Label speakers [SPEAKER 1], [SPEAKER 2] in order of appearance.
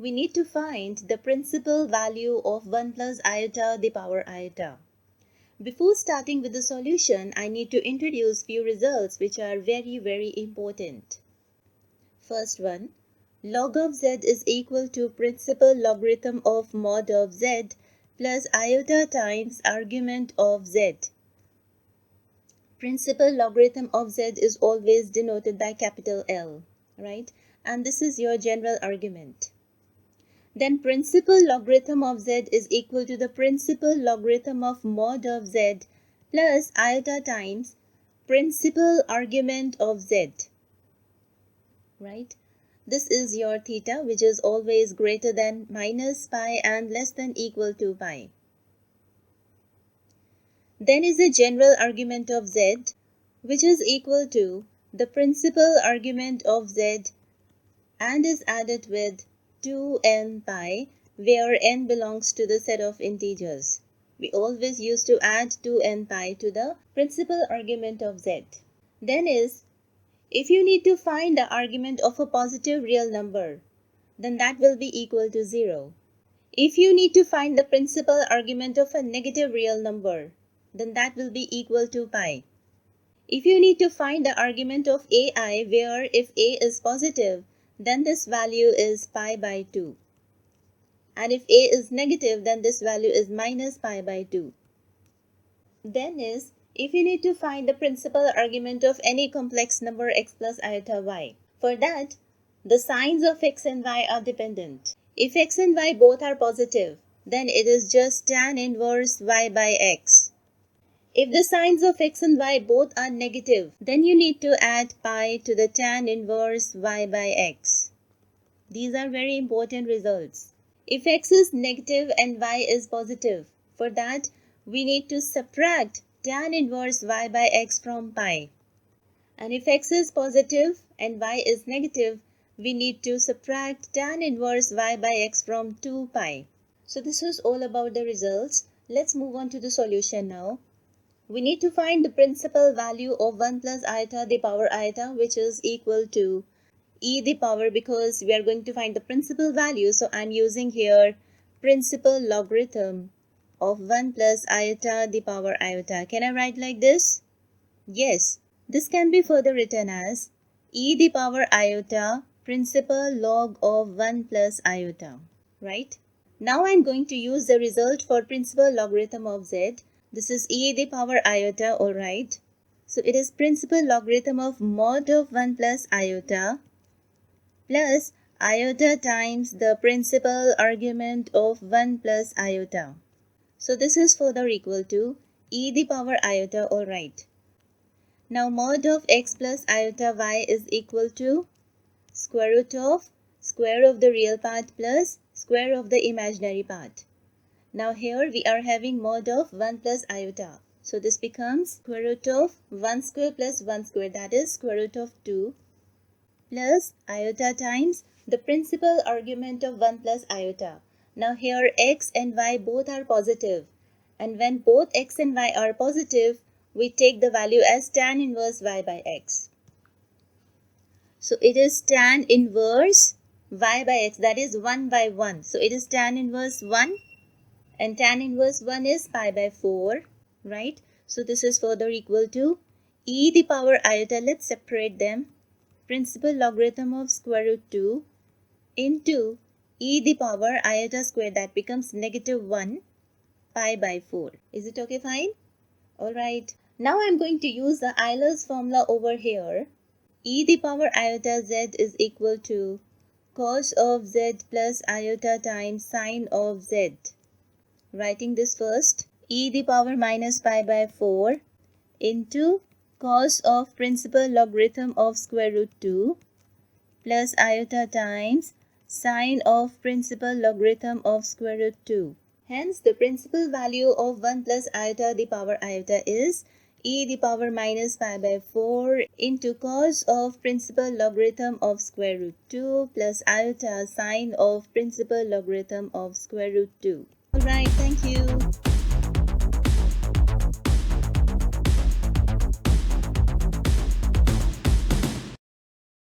[SPEAKER 1] we need to find the principal value of 1 plus iota the power iota. Before starting with the solution, I need to introduce few results which are very important. First one, log of z is equal to principal logarithm of mod of z plus iota times argument of z. Principal logarithm of z is always denoted by capital L, right? And this is your general argument. Then principal logarithm of z is equal to the principal logarithm of mod of z plus iota times principal argument of z, right? This is your theta, which is always greater than minus pi and less than equal to pi. Then is the general argument of z, which is equal to the principal argument of z and is added with 2n pi, where n belongs to the set of integers. We always used to add 2n pi to the principal argument of z. Then is, if you need to find the argument of a positive real number, then that will be equal to 0. If you need to find the principal argument of a negative real number, then that will be equal to pi. If you need to find the argument of ai, where if a is positive, then this value is pi by 2. And if a is negative, then this value is minus pi by 2. Then is, if you need to find the principal argument of any complex number x plus iota y. For that, the signs of x and y are dependent. If x and y both are positive, then it is just tan inverse y by x. If the signs of x and y both are negative, then you need to add pi to the tan inverse y by x. These are very important results. If x is negative and y is positive, for that we need to subtract tan inverse y by x from pi. And if x is positive and y is negative, we need to subtract tan inverse y by x from 2 pi. So this was all about the results. Let's move on to the solution now. We need to find the principal value of 1 plus iota the power iota, which is equal to e the power, because we are going to find the principal value. So I'm using here principal logarithm of 1 plus iota the power iota. Can I write like this? Yes. This can be further written as e the power iota principal log of 1 plus iota, right? Now I'm going to use the result for principal logarithm of z. This is e the power iota, alright. So it is principal logarithm of mod of 1 plus iota plus iota times the principal argument of 1 plus iota. So this is further equal to e the power iota, alright. Now mod of x plus iota y is equal to square root of square of the real part plus square of the imaginary part. Now here we are having mod of 1 plus iota. So this becomes square root of 1 square plus 1 square, that is square root of 2 plus iota times the principal argument of 1 plus iota. Now here x and y both are positive. And when both x and y are positive, we take the value as tan inverse y by x. So it is tan inverse y by x, that is 1 by 1. So it is tan inverse 1. And tan inverse 1 is pi by 4, right? So this is further equal to e the power iota. Let's separate them. Principal logarithm of square root 2 into e the power iota square, that becomes negative 1 pi by 4. Is it okay? Fine? Alright. Now I'm going to use the Euler's formula over here. E the power iota z is equal to cos of z plus iota times sine of z. Writing this first, e the power minus pi by 4 into cos of principal logarithm of square root 2 plus iota times sine of principal logarithm of square root 2. Hence, the principal value of 1 plus iota the power iota is e the power minus pi by 4 into cos of principal logarithm of square root 2 plus iota sine of principal logarithm of square root 2. Alright, thank you.